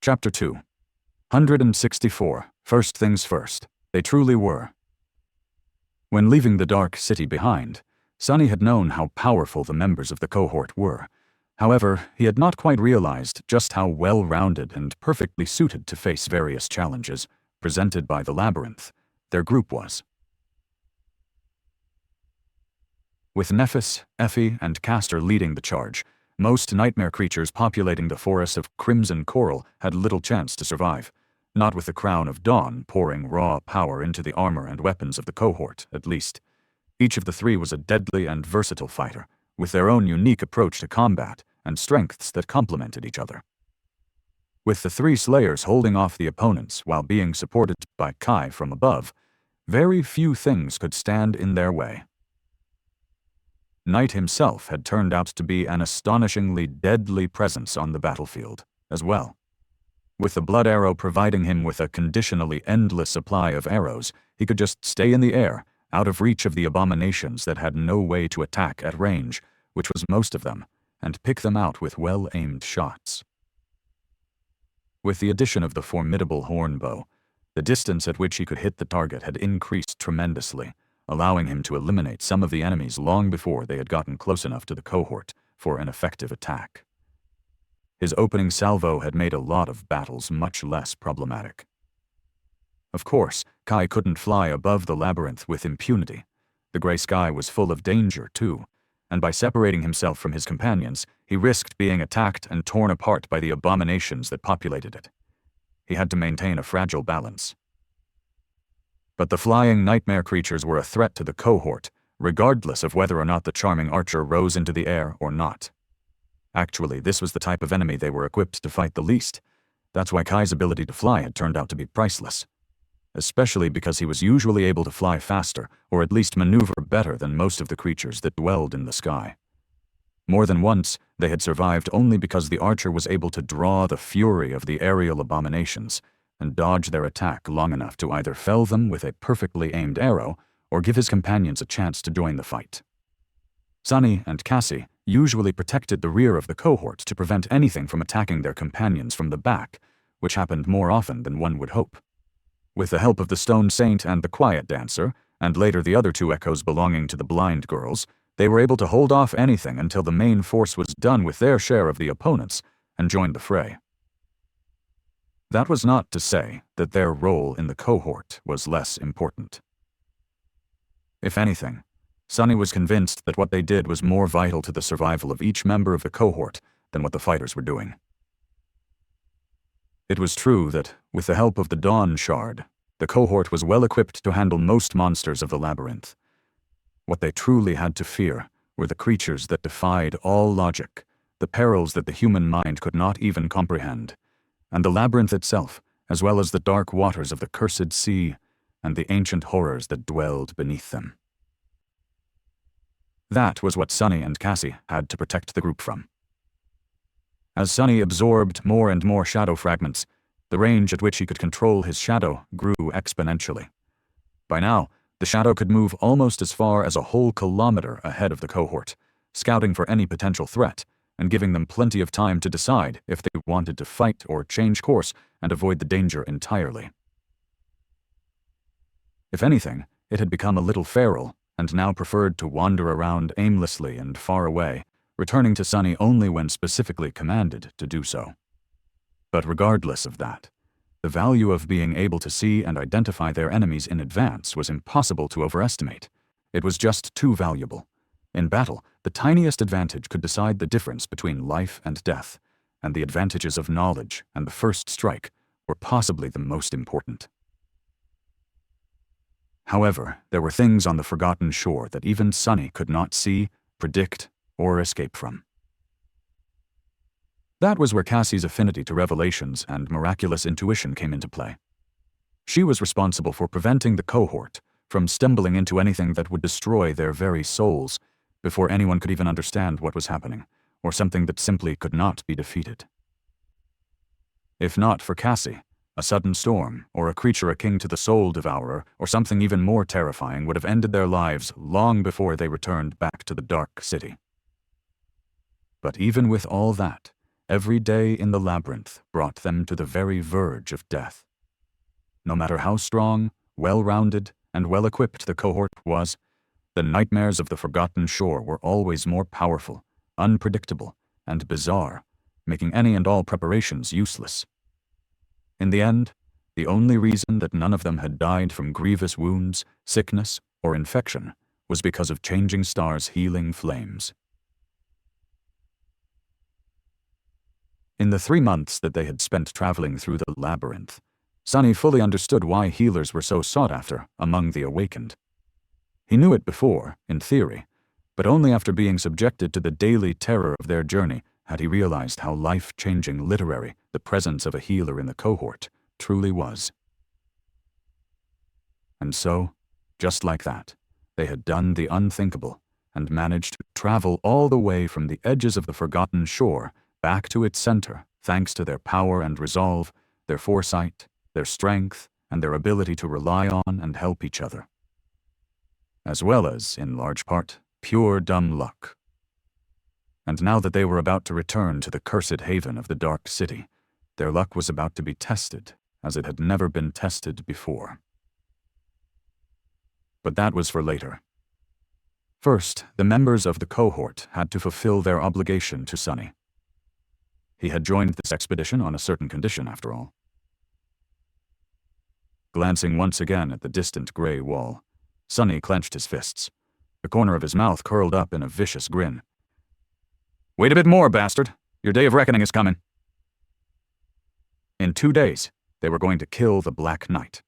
Chapter 2. 164. First things first. They truly were. When leaving the Dark City behind, Sunny had known how powerful the members of the cohort were. However, he had not quite realized just how well-rounded and perfectly suited to face various challenges presented by the labyrinth their group was. With Nephis, Effie, and Castor leading the charge, most nightmare creatures populating the forests of Crimson Coral had little chance to survive, not with the Crown of Dawn pouring raw power into the armor and weapons of the cohort, at least. Each of the three was a deadly and versatile fighter, with their own unique approach to combat and strengths that complemented each other. With the three Slayers holding off the opponents while being supported by Kai from above, very few things could stand in their way. Night himself had turned out to be an astonishingly deadly presence on the battlefield, as well. With the Blood Arrow providing him with a conditionally endless supply of arrows, he could just stay in the air, out of reach of the abominations that had no way to attack at range, which was most of them, and pick them out with well-aimed shots. With the addition of the formidable horn bow, the distance at which he could hit the target had increased tremendously, allowing him to eliminate some of the enemies long before they had gotten close enough to the cohort for an effective attack. His opening salvo had made a lot of battles much less problematic. Of course, Kai couldn't fly above the labyrinth with impunity. The gray sky was full of danger, too, and by separating himself from his companions, he risked being attacked and torn apart by the abominations that populated it. He had to maintain a fragile balance. But the flying nightmare creatures were a threat to the cohort, regardless of whether or not the charming archer rose into the air or not. Actually, this was the type of enemy they were equipped to fight the least. That's why Kai's ability to fly had turned out to be priceless. Especially because he was usually able to fly faster, or at least maneuver better than most of the creatures that dwelled in the sky. More than once, they had survived only because the archer was able to draw the fury of the aerial abominations and dodge their attack long enough to either fell them with a perfectly aimed arrow or give his companions a chance to join the fight. Sunny and Cassie usually protected the rear of the cohort to prevent anything from attacking their companions from the back, which happened more often than one would hope. With the help of the Stone Saint and the Quiet Dancer, and later the other two echoes belonging to the Blind Girls, they were able to hold off anything until the main force was done with their share of the opponents and joined the fray. That was not to say that their role in the cohort was less important. If anything, Sunny was convinced that what they did was more vital to the survival of each member of the cohort than what the fighters were doing. It was true that, with the help of the Dawn Shard, the cohort was well equipped to handle most monsters of the labyrinth. What they truly had to fear were the creatures that defied all logic, the perils that the human mind could not even comprehend, and the labyrinth itself, as well as the dark waters of the cursed sea and the ancient horrors that dwelled beneath them. That was what Sunny and Cassie had to protect the group from. As Sunny absorbed more and more shadow fragments, the range at which he could control his shadow grew exponentially. By now, the shadow could move almost as far as a whole kilometer ahead of the cohort, scouting for any potential threat and giving them plenty of time to decide if they wanted to fight or change course and avoid the danger entirely. If anything, it had become a little feral and now preferred to wander around aimlessly and far away, returning to Sunny only when specifically commanded to do so. But regardless of that, the value of being able to see and identify their enemies in advance was impossible to overestimate. It was just too valuable. In battle, the tiniest advantage could decide the difference between life and death, and the advantages of knowledge and the first strike were possibly the most important. However, there were things on the Forgotten Shore that even Sunny could not see, predict, or escape from. That was where Cassie's affinity to revelations and miraculous intuition came into play. She was responsible for preventing the cohort from stumbling into anything that would destroy their very souls before anyone could even understand what was happening, or something that simply could not be defeated. If not for Cassie, a sudden storm, or a creature akin to the Soul Devourer, or something even more terrifying would have ended their lives long before they returned back to the Dark City. But even with all that, Every day in the labyrinth brought them to the very verge of death. No matter how strong, well-rounded, and well-equipped the cohort was, the nightmares of the Forgotten Shore were always more powerful, unpredictable, and bizarre, making any and all preparations useless. In the end, the only reason that none of them had died from grievous wounds, sickness, or infection was because of Changing Star's healing flames. In the 3 months that they had spent traveling through the labyrinth, Sunny fully understood why healers were so sought after among the awakened. He knew it before, in theory, but only after being subjected to the daily terror of their journey had he realized how life-changing literary the presence of a healer in the cohort truly was. And so, just like that, they had done the unthinkable and managed to travel all the way from the edges of the Forgotten Shore back to its center, thanks to their power and resolve, their foresight, their strength, and their ability to rely on and help each other. As well as, in large part, pure dumb luck. And now that they were about to return to the cursed haven of the Dark City, their luck was about to be tested as it had never been tested before. But that was for later. First, the members of the cohort had to fulfill their obligation to Sunny. He had joined this expedition on a certain condition, after all. Glancing once again at the distant gray wall, Sunny clenched his fists. The corner of his mouth curled up in a vicious grin. "Wait a bit more, bastard. Your day of reckoning is coming." In 2 days, they were going to kill the Black Knight.